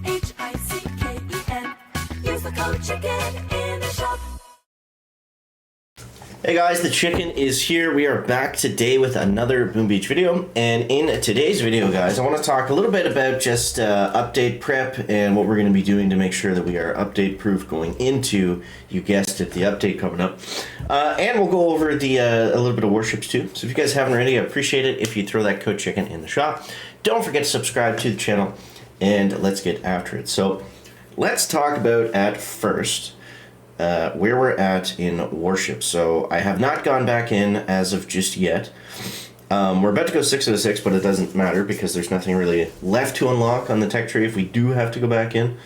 CHICKEN. Use the code CHICKEN in the shop. Hey guys, the chicken is here. We are back today with another Boom Beach video, and in today's video, guys, I want to talk a little bit about just update prep and what we're going to be doing to make sure that we are update proof going into, you guessed it, the update coming up. And we'll go over the a little bit of Warships too. So if you guys haven't already, I appreciate it if you throw that code chicken in the shop. Don't forget to subscribe to the channel, and let's get after it. So let's talk about at first where we're at in Warships. So I have not gone back in as of just yet. We're about to go 6 out of 6, but it doesn't matter because there's nothing really left to unlock on the tech tree. If we do have to go back in,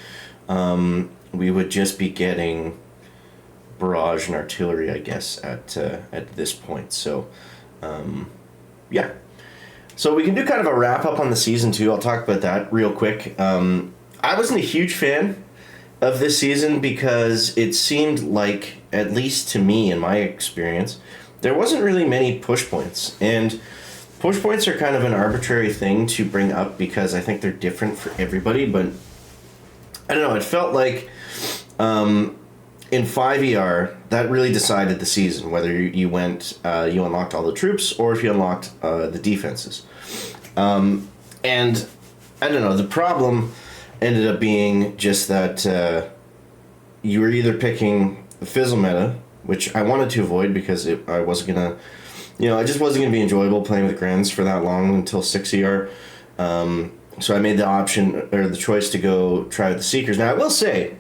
we would just be getting barrage and artillery, I guess, at this point. So yeah. So we can do kind of a wrap up on the season too. I'll talk about that real quick. I wasn't a huge fan of this season because it seemed like, at least to me in my experience, there wasn't really many push points. And push points are kind of an arbitrary thing to bring up because I think they're different for everybody, but I don't know, it felt like in 5ER that really decided the season, whether you went you unlocked all the troops or if you unlocked the defenses. And I don't know, the problem ended up being just that you were either picking the fizzle meta, which I wanted to avoid because I wasn't gonna, it just wasn't gonna be enjoyable playing with Grens for that long until 6ER. So I made the option or the choice to go try the Seekers. Now I will say,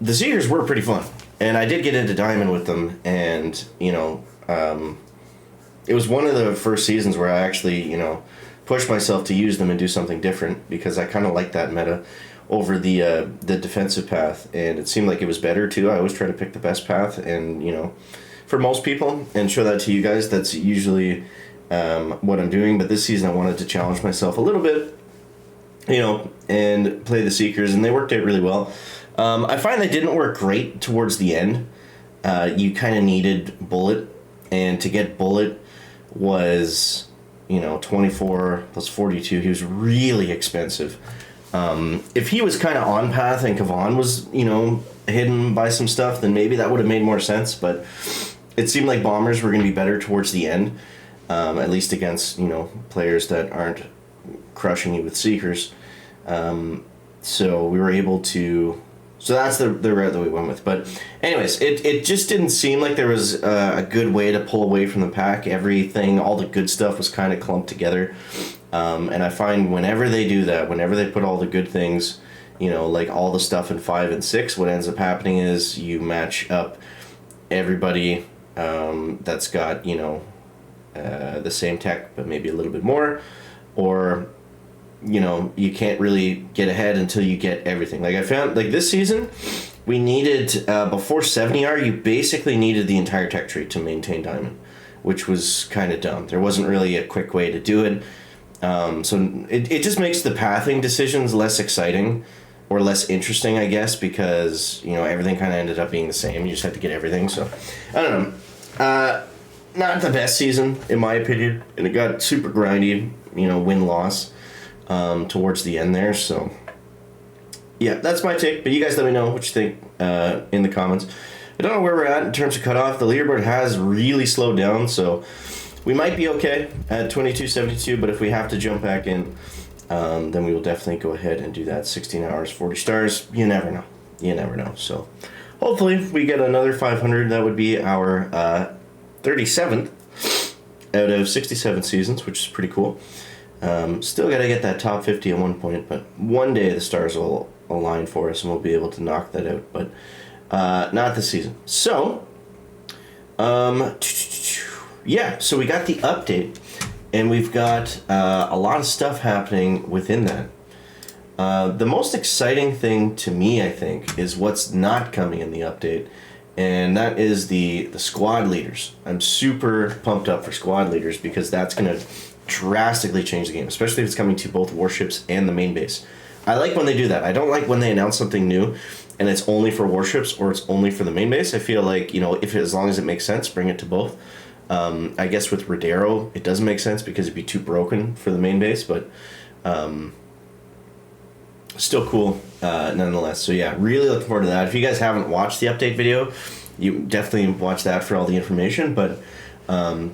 the Seekers were pretty fun, and I did get into Diamond with them, and it was one of the first seasons where I actually push myself to use them and do something different because I kind of like that meta over the defensive path, and it seemed like it was better too. I always try to pick the best path, and for most people, and show that to you guys. That's usually what I'm doing. But this season, I wanted to challenge myself a little bit, and play the Seekers, and they worked out really well. I find they didn't work great towards the end. You kind of needed Bullet, and to get Bullet was 24 plus 42. He was really expensive. If he was kind of on path and Kavan was, hidden by some stuff, then maybe that would have made more sense. But it seemed like Bombers were going to be better towards the end, at least against, players that aren't crushing you with Seekers. So we were able to... So that's the route that we went with. But anyways, it just didn't seem like there was a good way to pull away from the pack. Everything, all the good stuff was kind of clumped together. And I find whenever they do that, whenever they put all the good things, like all the stuff in 5 and 6, what ends up happening is you match up everybody that's got, the same tech but maybe a little bit more, or... you can't really get ahead until you get everything. Like I found, like this season, we needed, before 70R, you basically needed the entire tech tree to maintain Diamond, which was kind of dumb. There wasn't really a quick way to do it. So it just makes the pathing decisions less exciting or less interesting, I guess, because, everything kind of ended up being the same. You just had to get everything. So, I don't know. Not the best season, in my opinion. And it got super grindy, win-loss. Towards the end there, so yeah, that's my take, but you guys let me know what you think in the comments. I don't know where we're at in terms of cutoff. The leaderboard has really slowed down, so we might be okay at 2272, but if we have to jump back in, then we will definitely go ahead and do that. 16 hours, 40 stars, you never know. So hopefully we get another 500. That would be our 37th out of 67 seasons, which is pretty cool. Still gotta get that top 50 at one point, but one day the stars will align for us and we'll be able to knock that out, but not this season. So, yeah, so we got the update, and we've got a lot of stuff happening within that. The most exciting thing to me, I think, is what's not coming in the update, and that is the squad leaders. I'm super pumped up for squad leaders because that's going to drastically change the game, especially if it's coming to both warships and the main base. I like when they do that. I don't like when they announce something new and it's only for warships or it's only for the main base. I feel like, if as long as it makes sense, bring it to both. I guess with Rodero, it doesn't make sense because it'd be too broken for the main base, but still cool nonetheless. So yeah, really looking forward to that. If you guys haven't watched the update video, you definitely watch that for all the information. But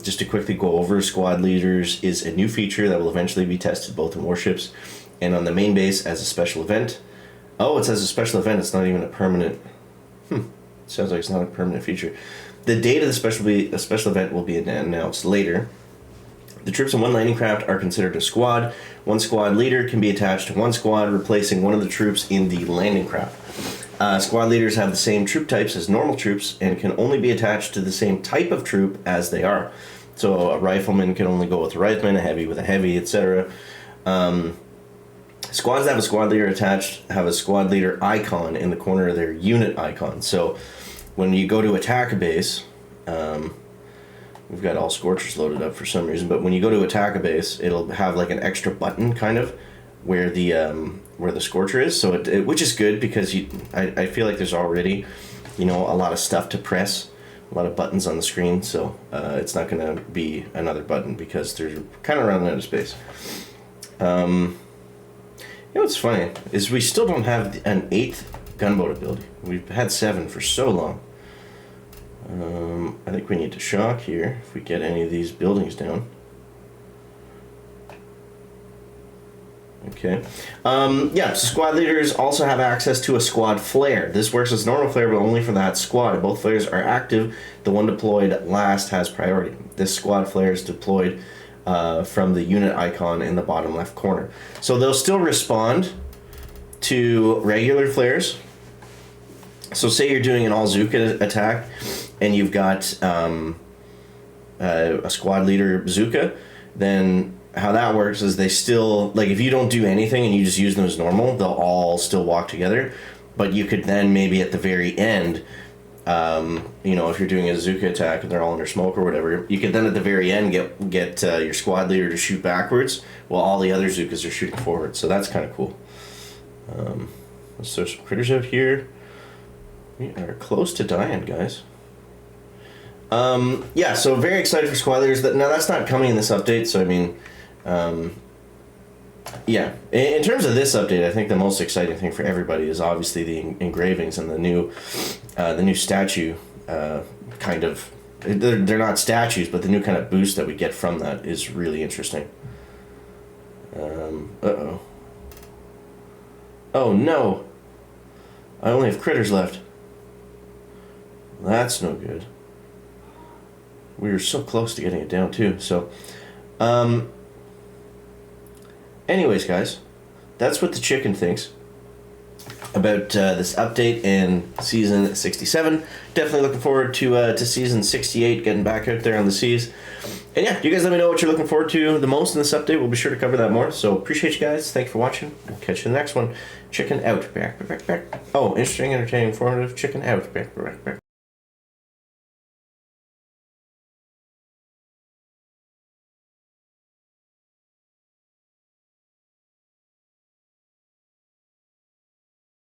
just to quickly go over, Squad Leaders is a new feature that will eventually be tested both in Warships and on the main base as a special event. Oh, it says a special event. It's not even a permanent. Sounds like it's not a permanent feature. The date of the special event will be announced later. The troops in one landing craft are considered a squad. One squad leader can be attached to one squad, replacing one of the troops in the landing craft. Squad leaders have the same troop types as normal troops and can only be attached to the same type of troop as they are. So a rifleman can only go with a rifleman, a heavy with a heavy, etc. Squads that have a squad leader attached have a squad leader icon in the corner of their unit icon. So when you go to attack a base, we've got all Scorchers loaded up for some reason, but when you go to attack a base, it'll have like an extra button kind of where the Scorcher is. So which is good because I feel like there's already, a lot of stuff to press, a lot of buttons on the screen. So it's not going to be another button because they're kind of running out of space. What's funny is we still don't have an 8th gunboat ability. We've had 7 for so long. I think we need to shock here if we get any of these buildings down. Okay. So squad leaders also have access to a squad flare. This works as normal flare, but only for that squad. Both flares are active. The one deployed last has priority. This squad flare is deployed from the unit icon in the bottom left corner. So they'll still respond to regular flares. So say you're doing an all Zuka attack and you've got a squad leader Zuka, then how that works is they still, like if you don't do anything and you just use them as normal, they'll all still walk together. But you could then maybe at the very end, if you're doing a Zuka attack and they're all under smoke or whatever, you could then at the very end get your squad leader to shoot backwards while all the other Zukas are shooting forward. So that's kind of cool. Let's throw some critters out here. We are close to dying, guys. So very excited for squad leaders. Now that's not coming in this update, so I mean, in terms of this update, I think the most exciting thing for everybody is obviously the engravings and the new statue kind of. They're not statues, but the new kind of boost that we get from that is really interesting. Uh-oh. Oh no! I only have critters left. That's no good. We were so close to getting it down too. So, anyways, guys, that's what the chicken thinks about this update in season 67. Definitely looking forward to season 68, getting back out there on the seas. And yeah, you guys let me know what you're looking forward to the most in this update. We'll be sure to cover that more. So appreciate you guys. Thanks for watching. We'll catch you in the next one. Chicken out. Back. Oh, interesting, entertaining, informative. Chicken out. Back.